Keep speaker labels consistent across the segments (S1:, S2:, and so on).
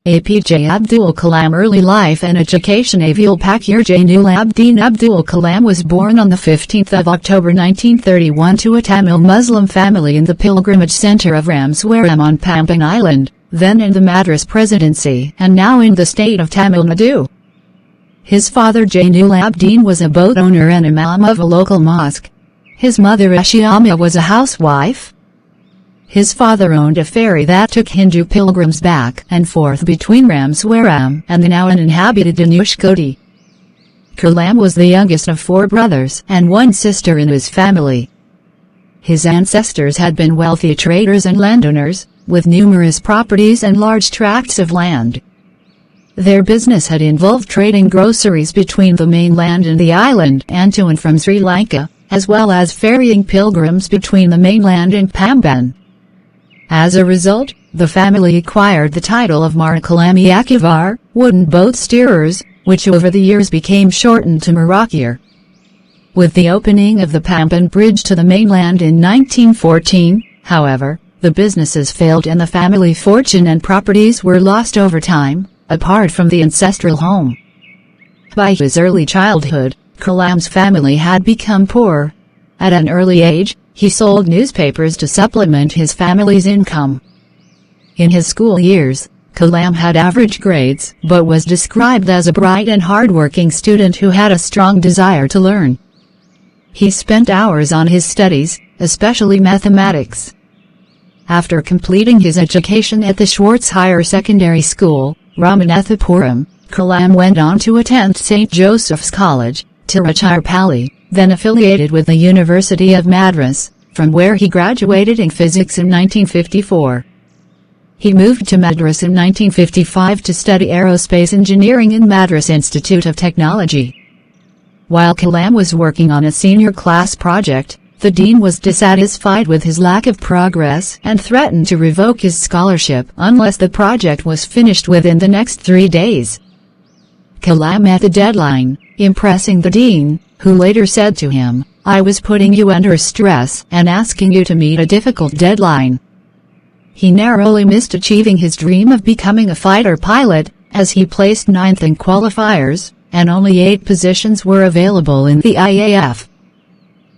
S1: APJ Abdul Kalam Early Life and Education Avil Pakir Jainul Abdin Abdul Kalam was born on the 15th of October 1931 to a Tamil Muslim family in the pilgrimage center of Rameswaram on Pamban Island, then in the Madras Presidency and now in the state of Tamil Nadu. His father Jainul Abdin was a boat owner and imam of a local mosque. His mother Ashiama was a housewife. His father owned a ferry that took Hindu pilgrims back and forth between Rameswaram and the now uninhabited Dhanushkodi. Kalam was the youngest of 4 brothers and 1 sister in his family. His ancestors had been wealthy traders and landowners, with numerous properties and large tracts of land. Their business had involved trading groceries between the mainland and the island and to and from Sri Lanka, as well as ferrying pilgrims between the mainland and Pamban. As a result, the family acquired the title of Marakalami Akivar, wooden boat steerers, which over the years became shortened to Marakir. With the opening of the Pamban Bridge to the mainland in 1914, however, the businesses failed and the family fortune and properties were lost over time, apart from the ancestral home. By his early childhood, Kalam's family had become poor. At an early age, he sold newspapers to supplement his family's income. In his school years, Kalam had average grades but was described as a bright and hard-working student who had a strong desire to learn. He spent hours on his studies, especially mathematics. After completing his education at the Schwartz Higher Secondary School, Ramanathapuram, Kalam went on to attend St. Joseph's College, Tiruchirappalli, then affiliated with the University of Madras, from where he graduated in physics in 1954. He moved to Madras in 1955 to study aerospace engineering in Madras Institute of Technology. While Kalam was working on a senior class project, the dean was dissatisfied with his lack of progress and threatened to revoke his scholarship unless the project was finished within the next 3 days. Kalam met the deadline, impressing the dean, who later said to him, "I was putting you under stress and asking you to meet a difficult deadline." He narrowly missed achieving his dream of becoming a fighter pilot, as he placed 9th in qualifiers, and only 8 positions were available in the IAF.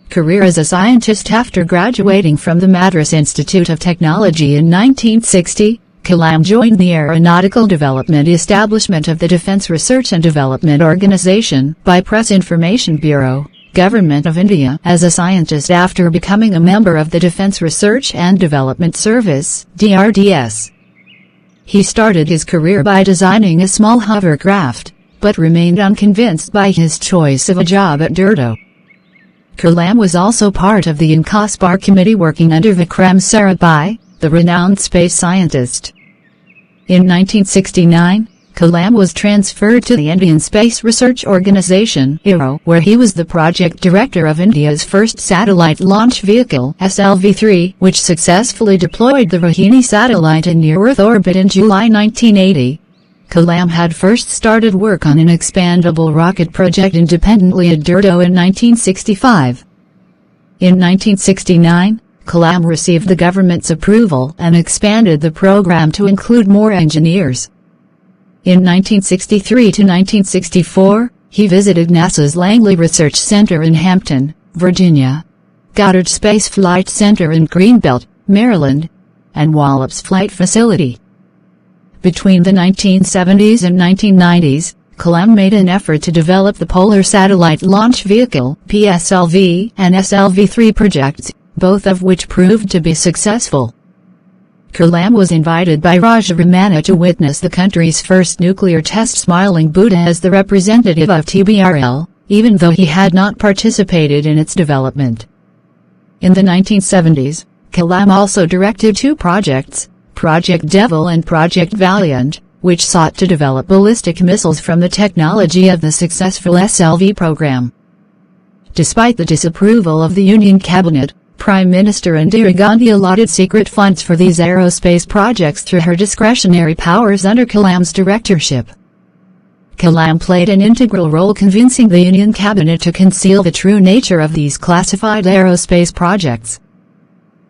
S1: Career as a scientist. After graduating from the Madras Institute of Technology in 1960, Kalam joined the Aeronautical Development Establishment of the Defence Research and Development Organisation, by Press Information Bureau, Government of India, as a scientist after becoming a member of the Defence Research and Development Service, DRDS. He started his career by designing a small hovercraft, but remained unconvinced by his choice of a job at DRDO. Kalam was also part of the Incaspar committee working under Vikram Sarabhai, the renowned space scientist. In 1969, Kalam was transferred to the Indian Space Research Organisation (ISRO), where he was the project director of India's first satellite launch vehicle SLV-3, which successfully deployed the Rohini satellite in near-Earth orbit in July 1980. Kalam had first started work on an expandable rocket project independently at DRDO in 1965. In 1969, Kalam received the government's approval and expanded the program to include more engineers. In 1963 to 1964, he visited NASA's Langley Research Center in Hampton, Virginia, Goddard Space Flight Center in Greenbelt, Maryland, and Wallops Flight Facility. Between the 1970s and 1990s, Kalam made an effort to develop the Polar Satellite Launch Vehicle (PSLV) and SLV-3 projects, both of which proved to be successful. Kalam was invited by Raja Ramanna to witness the country's first nuclear test, smiling Buddha as the representative of TBRL, even though he had not participated in its development. In the 1970s, Kalam also directed 2 projects, Project Devil and Project Valiant, which sought to develop ballistic missiles from the technology of the successful SLV program. Despite the disapproval of the Union Cabinet, Prime Minister Indira Gandhi allotted secret funds for these aerospace projects through her discretionary powers under Kalam's directorship. Kalam played an integral role convincing the Union Cabinet to conceal the true nature of these classified aerospace projects.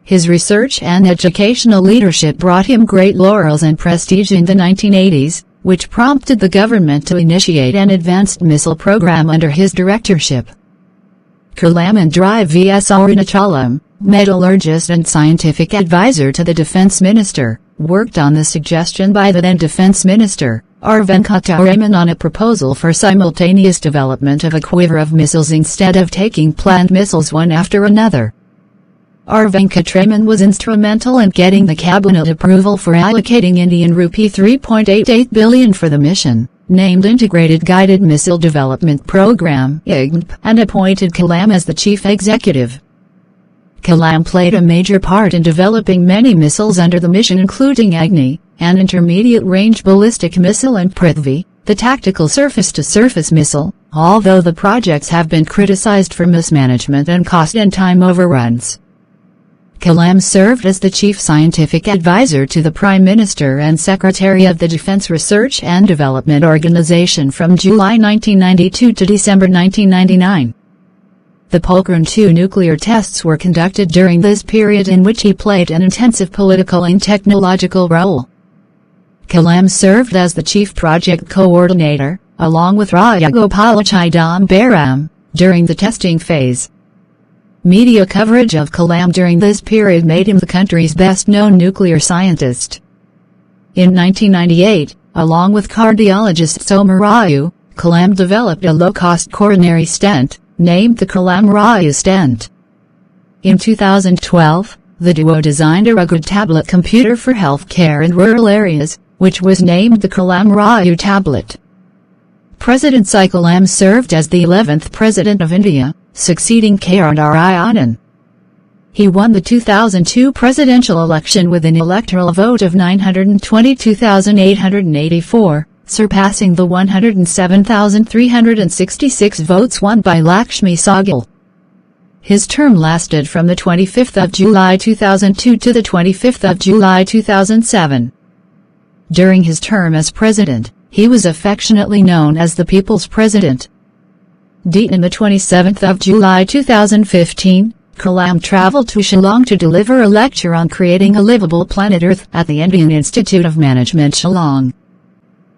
S1: His research and educational leadership brought him great laurels and prestige in the 1980s, which prompted the government to initiate an advanced missile program under his directorship. Kalam Andriy vs. Arunachalam, metallurgist and scientific advisor to the defense minister, worked on the suggestion by the then defense minister, R. Venkataraman, on a proposal for simultaneous development of a quiver of missiles instead of taking planned missiles one after another. R. Venkataraman was instrumental in getting the cabinet approval for allocating Indian rupee 3.88 billion for the mission, named Integrated Guided Missile Development Program (IGMP), and appointed Kalam as the chief executive. Kalam played a major part in developing many missiles under the mission, including Agni, an intermediate-range ballistic missile, and Prithvi, the tactical surface-to-surface missile, although the projects have been criticized for mismanagement and cost and time overruns. Kalam served as the chief scientific advisor to the Prime Minister and Secretary of the Defense Research and Development Organization from July 1992 to December 1999. The Pokhran II nuclear tests were conducted during this period, in which he played an intensive political and technological role. Kalam served as the chief project coordinator, along with Rajagopalachidambaram, during the testing phase. Media coverage of Kalam during this period made him the country's best-known nuclear scientist. In 1998, along with cardiologist Somarayu, Kalam developed a low-cost coronary stent, named the Kalam-Rayu stent. In 2012, the duo designed a rugged tablet computer for healthcare in rural areas, which was named the Kalam-Rayu tablet. President Kalam served as the 11th President of India, succeeding Narayanan. He won the 2002 presidential election with an electoral vote of 922,884, surpassing the 107,366 votes won by Lakshmi Sahgal. His term lasted from the 25th of July 2002 to the 25th of July 2007. During his term as president, he was affectionately known as the People's President. On the 27th of July 2015, Kalam traveled to Shillong to deliver a lecture on creating a livable planet Earth at the Indian Institute of Management, Shillong.